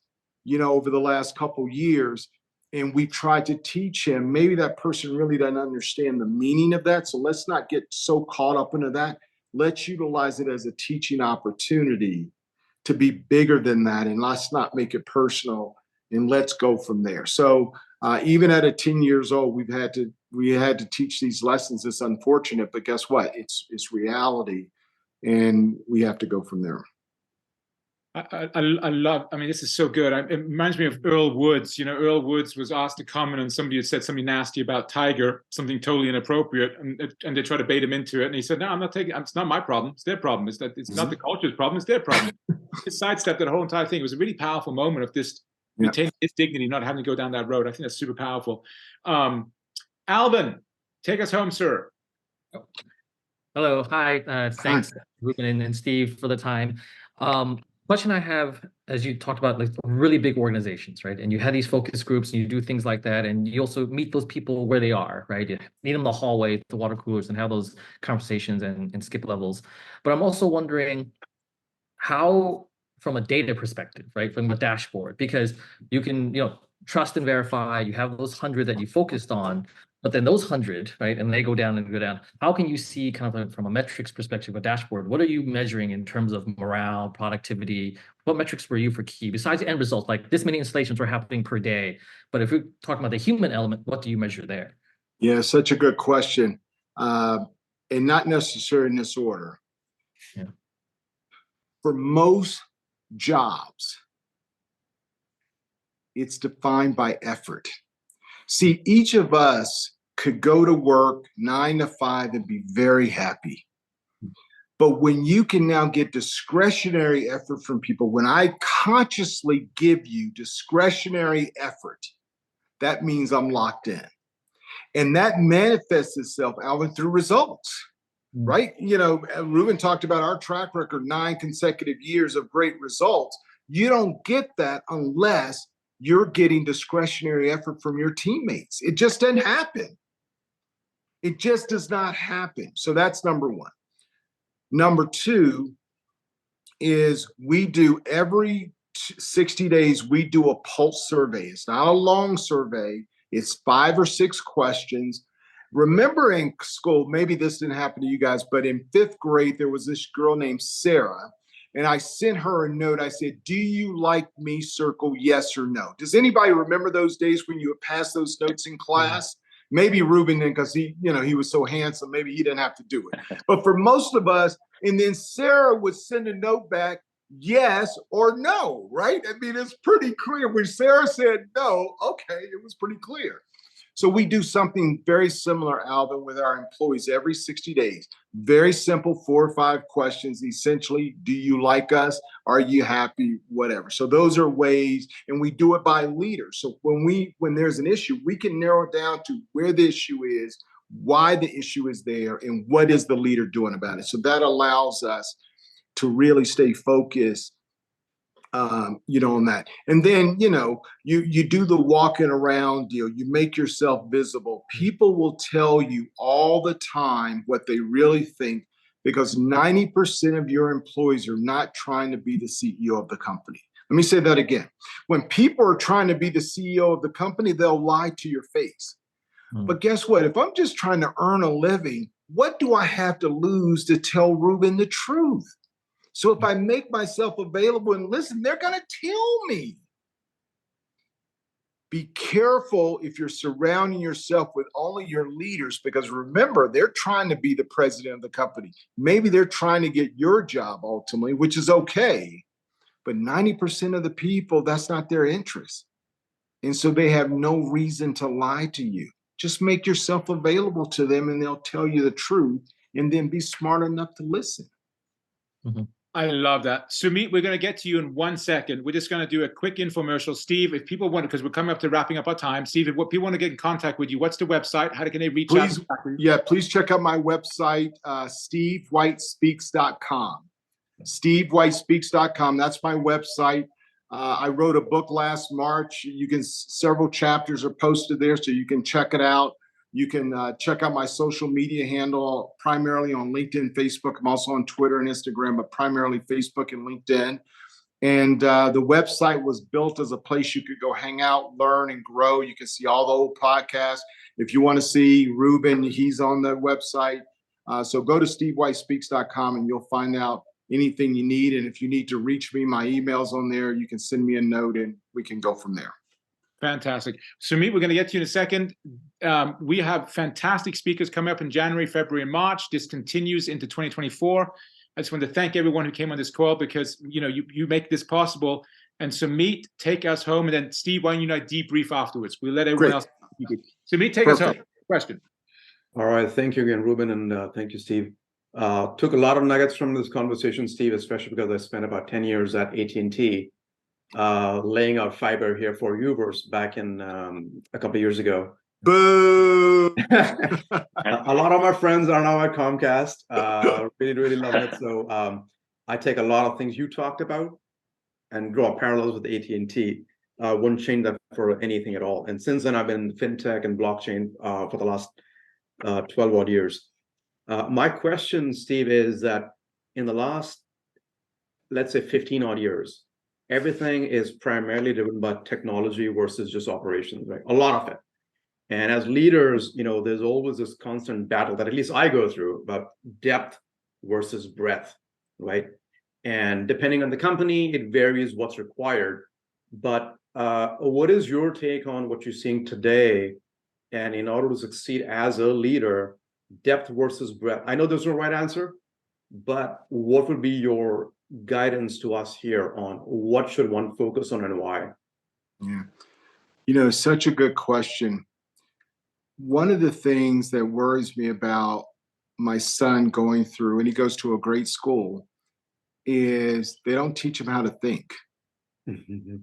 over the last couple years. And we tried to teach him, maybe that person really doesn't understand the meaning of that. So let's not get so caught up into that. Let's utilize it as a teaching opportunity to be bigger than that. And let's not make it personal and let's go from there. So even at 10 years old, we had to teach these lessons. It's unfortunate, but guess what? It's reality. And we have to go from there. I love, this is so good. It reminds me of Earl Woods. Earl Woods was asked to comment and somebody had said something nasty about Tiger, something totally inappropriate. And they tried to bait him into it. And he said, no, I'm not taking, it's not my problem. It's their problem. It's not the culture's problem. It's their problem. He sidestepped that whole entire thing. It was a really powerful moment of this retaining his dignity, not having to go down that road. I think that's super powerful. Alvin, take us home, sir. Hello. Hi. Thanks, Ruben and Steve, for the time. Question I have, as you talked about, like really big organizations, right? And you have these focus groups and you do things like that. And you also meet those people where they are, right? You meet them in the hallway, the water coolers, and have those conversations and skip levels. But I'm also wondering how, from a data perspective, right? From the dashboard, because you can, trust and verify, you have those 100 that you focused on, but then those 100, right? And they go down and go down. How can you see kind of from a metrics perspective, a dashboard, what are you measuring in terms of morale, productivity? What metrics were you for key besides the end result? Like this many installations were happening per day. But if we're talking about the human element, what do you measure there? Yeah, such a good question. And not necessarily in this order. Yeah. For most jobs, it's defined by effort. See, each of us could go to work 9 to 5 and be very happy. But when you can now get discretionary effort from people, when I consciously give you discretionary effort, that means I'm locked in. And that manifests itself, Alvin, through results, right? You know, Ruben talked about our track record, 9 consecutive years of great results. You don't get that unless you're getting discretionary effort from your teammates. It just doesn't happen. It just does not happen. So that's number one. Number two is we do every 60 days, we do a pulse survey. It's not a long survey. It's 5 or 6 questions. Remember in school, maybe this didn't happen to you guys, but in 5th grade, there was this girl named Sarah. And I sent her a note. I said, do you like me? Circle yes or no. Does anybody remember those days when you would pass those notes in class? Maybe Ruben didn't, because he was so handsome. Maybe he didn't have to do it. But for most of us, and then Sarah would send a note back, yes or no, right? I mean, it's pretty clear. When Sarah said no, okay, it was pretty clear. So we do something very similar, Alvin, with our employees every 60 days. Very simple, 4 or 5 questions. Essentially, do you like us? Are you happy? Whatever. So those are ways, and we do it by leaders. So when there's an issue, we can narrow it down to where the issue is, why the issue is there, and what is the leader doing about it. So that allows us to really stay focused on that. And then, you do the walking around deal, you make yourself visible. People will tell you all the time what they really think, because 90% of your employees are not trying to be the CEO of the company. Let me say that again. When people are trying to be the CEO of the company, they'll lie to your face. But guess what? If I'm just trying to earn a living, what do I have to lose to tell Ruben the truth? So if I make myself available and listen, they're going to tell me. Be careful if you're surrounding yourself with only your leaders, because remember, they're trying to be the president of the company. Maybe they're trying to get your job ultimately, which is okay. But 90% of the people, that's not their interest. And so they have no reason to lie to you. Just make yourself available to them and they'll tell you the truth, and then be smart enough to listen. Mm-hmm. I love that. Sumit, we're going to get to you in 1 second. We're just going to do a quick infomercial. Steve, if people want, because we're coming up to wrapping up our time. Steve, if people want to get in contact with you, what's the website? How can they reach out? Please check out my website, stevewhitespeaks.com. stevewhitespeaks.com. That's my website. I wrote a book last March. Several chapters are posted there, so you can check it out. You can check out my social media handle, primarily on LinkedIn, Facebook. I'm also on Twitter and Instagram, but primarily Facebook and LinkedIn. And the website was built as a place you could go hang out, learn, and grow. You can see all the old podcasts. If you want to see Ruben, he's on the website. So go to stevewhitespeaks.com and you'll find out anything you need. And if you need to reach me, my email's on there. You can send me a note and we can go from there. Fantastic. Sumit, we're going to get to you in a second. We have fantastic speakers coming up in January, February, and March. This continues into 2024. I just want to thank everyone who came on this call, because you make this possible. And Sumit, take us home. And then Steve, why don't you debrief afterwards? We'll let everyone else. Sumit, take us home. Question. All right. Thank you again, Ruben. And thank you, Steve. Took a lot of nuggets from this conversation, Steve, especially because I spent about 10 years at AT&T. Laying out fiber here for Uverse back in a couple of years ago. Boo! A lot of my friends are now at Comcast. Really, really love it. So I take a lot of things you talked about and draw parallels with AT&T. Wouldn't change that for anything at all. And since then, I've been in fintech and blockchain for the last 12 odd years. My question, Steve, is that in the last, let's say 15 odd years, everything is primarily driven by technology versus just operations, right? A lot of it. And as leaders, there's always this constant battle that at least I go through about depth versus breadth, right? And depending on the company, it varies what's required. But what is your take on what you're seeing today? And in order to succeed as a leader, depth versus breadth? I know there's no right answer, but what would be your guidance to us here on what should one focus on and why? Yeah. Such a good question. One of the things that worries me about my son going through, and he goes to a great school, is they don't teach him how to think.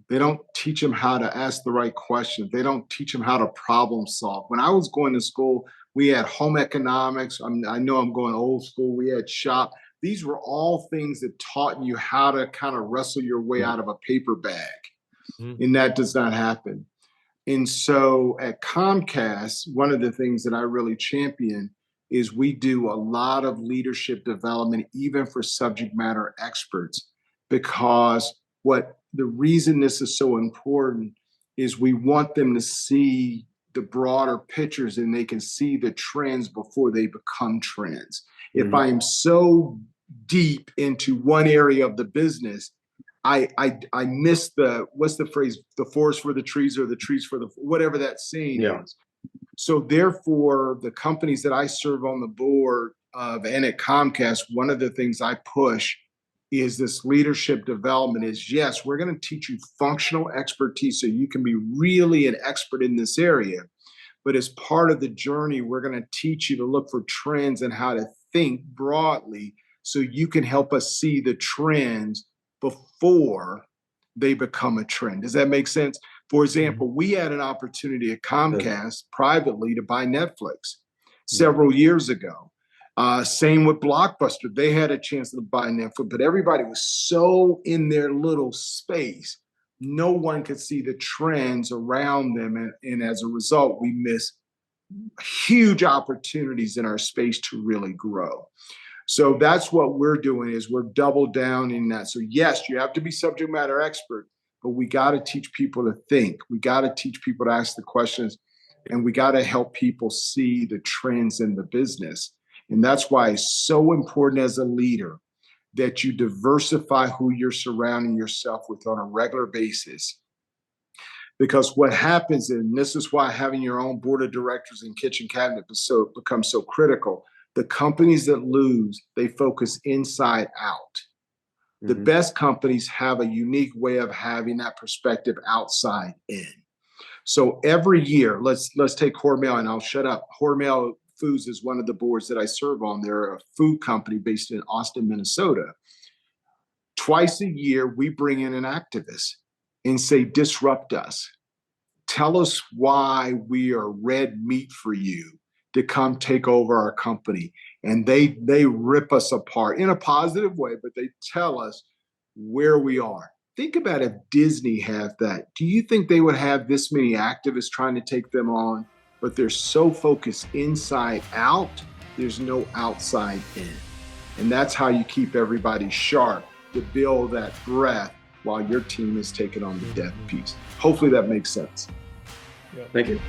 They don't teach them how to ask the right questions. They don't teach them how to problem solve. When I was going to school, we had home economics. I know I'm going old school. We had shop. These were all things that taught you how to kind of wrestle your way out of a paper bag. And that does not happen. And so at Comcast, one of the things that I really champion is we do a lot of leadership development, even for subject matter experts, because the reason this is so important is we want them to see the broader pictures and they can see the trends before they become trends. If I am so deep into one area of the business, I miss what's the phrase, the forest for the trees or the trees for the, whatever that saying is. So therefore, the companies that I serve on the board of and at Comcast, one of the things I push is this leadership development is, yes, we're going to teach you functional expertise so you can be really an expert in this area. But as part of the journey, we're going to teach you to look for trends and how to think broadly so you can help us see the trends before they become a trend. Does that make sense? For example, we had an opportunity at Comcast privately to buy Netflix several years ago. Same with Blockbuster. They had a chance to buy Netflix, but everybody was so in their little space, no one could see the trends around them. And as a result, we missed huge opportunities in our space to really grow. So that's what we're doing, is we're double down in that. So yes, you have to be subject matter expert, but we got to teach people to think. We got to teach people to ask the questions, and we got to help people see the trends in the business. And that's why it's so important as a leader that you diversify who you're surrounding yourself with on a regular basis. Because what happens, and this is why having your own board of directors and kitchen cabinet becomes so critical. The companies that lose, they focus inside out. The best companies have a unique way of having that perspective outside in. So every year, let's take Hormel, and I'll shut up. Hormel Foods is one of the boards that I serve on. They're a food company based in Austin, Minnesota. Twice a year, we bring in an activist and say, disrupt us. Tell us why we are red meat for you to come take over our company. And they rip us apart in a positive way, but they tell us where we are. Think about if Disney had that. Do you think they would have this many activists trying to take them on? But they're so focused inside out, there's no outside in. And that's how you keep everybody sharp, to build that breath while your team is taking on the death piece. Hopefully that makes sense. Thank you.